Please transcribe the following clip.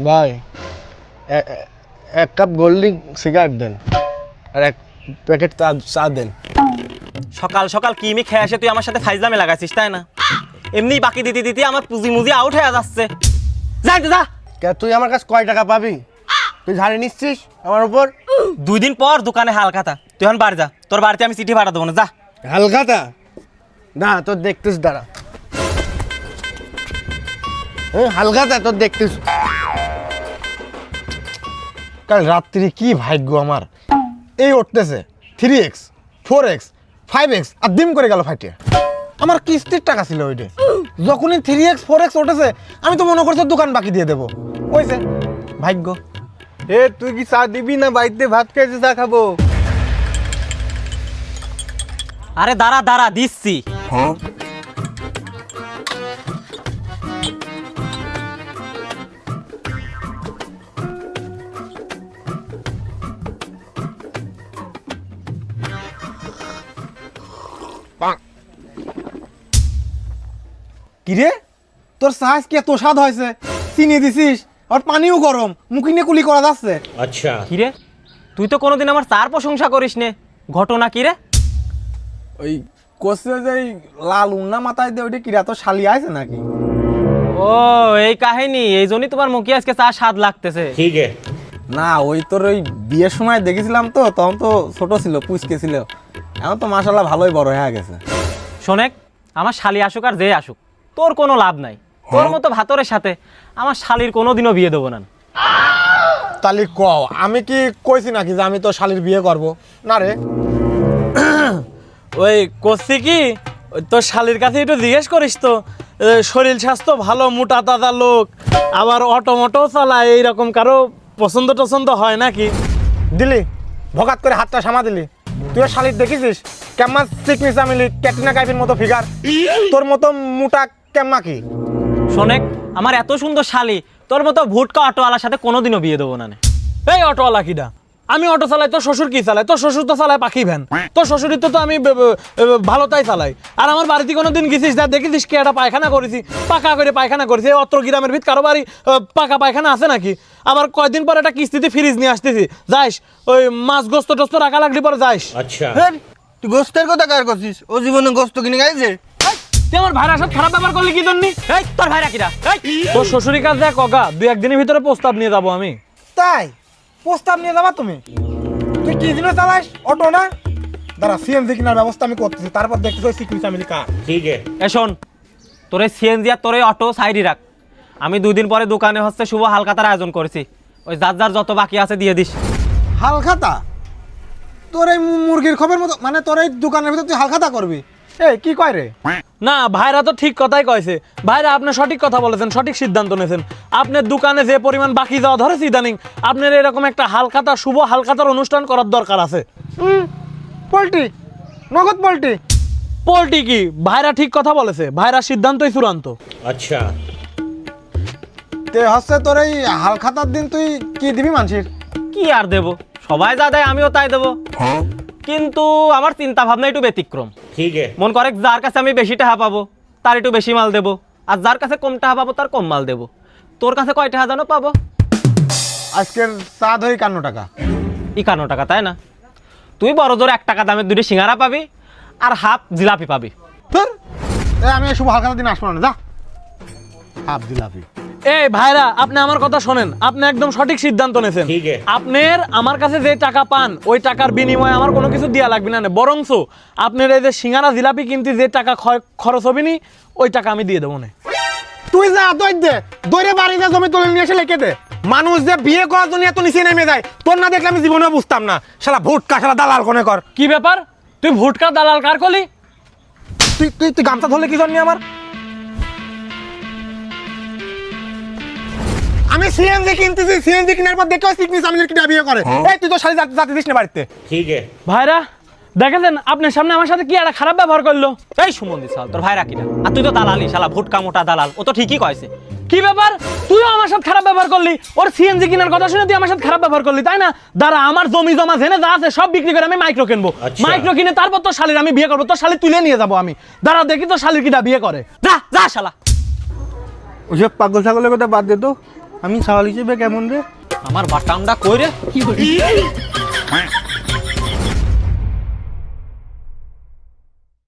ভাই এক cup গোল্ডিং cigarette দেন আর এক প্যাকেট চা দেন। সকাল সকাল কি মি খেয়ে আসে তুই আমার সাথে ফাইজলামে লাগাইছিস তাই না? এমনি বাকি দিতে দিতে আমার পুঁজি মুজি আউট হয়ে যাচ্ছে। যাই তো যা। তুই আমার কাছে কয় টাকা পাবি? তুই ঝাড়ে নিচ্ছিস আমার উপর। 2 দিন পর দোকানে হালখাতা, তুই এখন বাড়ি যা, তোর বাড়িতে আমি চিঠি পাঠা দেবো না, যা। হালখাতা না তোর দেখতিস, দাঁড়া। হালখাতা তোর দেখতিস। কাল রাত্রি কি ভাগ্য আমার, এই উঠতেছে 3x 4x 5x আর ডিম করে গেল ফাইটে। আমার কিস্তির টাকা ছিল ওইটা, যখনই 3x 4x উঠেছে আমি তো মনে করছি দোকান বাকি দিয়ে দেবো। ওইছে ভাগ্য। তুই কি চা দিবি না বাড়িতে ভাত খেয়েছে চা খাবো? আরে দাঁড়া দাঁড়া দিচ্ছি। কিরে তোর সাহস কি এত স্বাদ হয়েছে? চিনি দিছিস আর পানিও গরম, মুখি নিয়ে কুলি করা যাচ্ছে। আচ্ছা কিরে, তুই তো কোনোদিন আমার চার প্রশংসা করিস নে, ঘটনা কিরে? ওই কোসে যে লাল উন্না মাথায় দিয়ে ওইটা কিরা তো শালি আছে নাকি? ও এই কাহিনী, এই জন্যই তোমার মুখে আজকে চা স্বাদ লাগতেছে। ঠিক না, ওই তোর ওই বিয়ের সময় দেখেছিলাম তো, তখন তো ছোট ছিল, পুচকে ছিল। এখন তো মাশাআল্লাহ ভালোই বড় হয়ে গেছে। শোনেক, আমার শালি আসুক আর যে আসুক, তোর কোনো লাভ নাই। তোর মতো ভাতরের সাথে আমার শালির কোনোদিনও বিয়ে দেবো না। তালি কও, আমি কি কইছি নাকি যে আমি তো শালির বিয়ে করব না রে? ওই করছি কি, তোর শালির কাছে একটু জিজ্ঞেস করিস তো, শরীর স্বাস্থ্য ভালো, মোটা তাজা লোক, আবার অটো মোটো চালায়, এইরকম কারো পছন্দ টছন্দ হয় নাকি? দিলি ভগাত করে হাতটা সামা দিলি। তুই শালির দেখেছিস কেমন চিকনি চামিলি, ক্যাটরিনা কাইফের মতো ফিগার, তোর মতো মোটা কেমন কি? শোনেক, আমার এত সুন্দর শালি, তোর মতো ভুটকা অটোওয়ালার সাথে কোনোদিনও বিয়ে দেবো না। এই অটোওয়ালা কিডা? আমি অটো চালাই, তোর শ্বশুর কি চালায়? তোর শ্বশুর তো চালায় পাখি ভ্যান, তোর শ্বশুরের তো আমি ভালো তাই চালাই। আর আমার বাড়িতে কোনোদিন গেছিস যা দেখেছিস কি একটা পায়খানা করেছি, পাকা করে পায়খানা করেছি? এই অত্র গ্রামের ভিত কারো বাড়ি পাকা পায়খানা আছে নাকি? আবার কয়দিন পর একটা কিস্তিতে ফ্রিজ নিয়ে আসতেছি, যাইস ওই মাছ গোস্ত টোস্ত রাখা লাগলি পরে যাইস। আচ্ছা তুই গোস্তের কথা কার করছিস? ও জীবনে গোস্ত কিনে গাইছে? তুই আমার ভাইরার সাথে খারাপ ব্যবহার করলি কি জন্য? এই তোর ভাইরা কিরা? তোর শ্বশুরের কাছে দেখ কগা, 2-1 দিনের ভিতরে প্রস্তাব নিয়ে যাবো আমি। তাই প্রস্তাব নিয়ে যাবা তুমি? তুই কি জিনিস চালাস? অটো না? দাঁড়া, সিএনজি কেনার ব্যবস্থা আমি করতেছি, তারপর দেখতেছি ওই সিকিউরিটি ফ্যামিলি কার। ঠিক আছে এ শোন, তোর এই সিএনজি আর তোর এই অটো সাইডই রাখ। আমি 2 দিন পরে দোকানে হচ্ছে শুভ হালখাতার আয়োজন করেছি, ওই যার যার যত বাকি আছে দিয়ে দিস। হালখাতা? তোর এই মুরগির খবর মতো, মানে তোর এই দোকানের ভিতর তুই হালখাতা করবি? এই কি কয় রে? না ভাইরা তো ঠিক কথাই কয়েছে। ভাইরা আপনি সঠিক কথা বলেছেন, সঠিক সিদ্ধান্ত নিয়েছেন। আপনার দোকানে যে পরিমাণ বাকি যাওয়া ধরেছে ইদানিং, আপনার এরকম একটা হালখাতা, শুভ হালখাতার অনুষ্ঠান করার দরকার আছে। পোল্ট্রি, নগদ পোল্ট্রি। পোল্ট্রি কি? ভাইরা ঠিক কথা বলেছে, ভাইরা সিদ্ধান্তই চূড়ান্ত। আচ্ছা তে হচ্ছে তোর এই হালখাতার দিন তুই কি দিবি মানুষের? কি আর দেবো, সবাই যা দেয় আমিও তাই দেবো, কিন্তু আমার চিন্তা ভাবনা একটু ব্যতিক্রম। ঠিক আছে, মন করে যার কাছে আমি বেশি টাকা পাবো তার একটু বেশি মাল দেবো, আর যার কাছে কম টাকা পাবো তার কম মাল দেবো। তোর কাছে কয় টাকা জানো পাবো? আজকের চা ধরি 51 টাকা। 51 টাকা তাই না? তুই বড় জোর 1 টাকা দামের 2টি সিঙ্গারা পাবি আর হাফ জিলাপি পাবি। আমি শুভ হালখাতার দিন আসবো না, যা। হাফ জিলাপি? এই ভাইরা, আপনি আমার কথা শোনেন, আপনি একদম সঠিক সিদ্ধান্ত নিয়েছেন। আপনার আমার কাছে যে টাকা পান ওই টাকার বিনিময়ে আমার কোনো কিছু দেওয়া লাগবে না, বরঞ্চ আপনার এই যে সিঙ্গারা জিলাপি কিনতে যে টাকা খরচ হবে নি, ওই টাকা আমি দিয়ে দেবো না। তুই যা দই দে, দইরে বাড়িতে জমি তুলে নিয়ে এসে লিখে দে। মানুষ যে বিয়ে করার জন্য এত নিচে নেমে যায়, তোর না দেখলে আমি জীবনেও বুঝতাম না। শালা ভুটকা, শালা দালাল কোনে কর। কি ব্যাপার? তুই ভুটকা দালাল কার করলি? তুই তুই তুই গামছা ধরলে কি জন্য আমার? আমি সিএনজি কিনতেছি, সিএনজি কেনার পর দেখে সিকনি সামনের কিনা বিয়ে করে। এই তুই তো শালি জাতি দিস না বাড়িতে। ঠিক আছে ভাইরা, দেখেছেন আপনার সামনে আমার সাথে কি একটা খারাপ ব্যবহার করলো। এই সুমন্দি সাল, তোর ভাইরা কিনা? আর তুই তো দালালি, শালা ভুটকা মোটা দালাল। ও তো ঠিকই কয়েছে। কি ব্যাপার? তুইও আমার সাথে খারাপ ব্যবহার করলি, ওর সিএনজি কেনার কথা শুনে তুই আমার সাথে খারাপ ব্যবহার করলি তাই না? দাঁড়া, আমার জমি জমা জেনে যা আছে সব বিক্রি করে আমি মাইক্রো কিনবো। মাইক্রো কিনে তারপর তোর শালির আমি বিয়ে করবো, তোর শালি তুলে নিয়ে যাবো আমি। দাঁড়া দেখি তোর শালির কিটা বিয়ে করে। যা যা শালা। ওসব পাগল ছাগলের কথা বাদ দে তো, আমি সাওয়াল হিসেবে কেমন রে? আমার বাটামটা কই রে?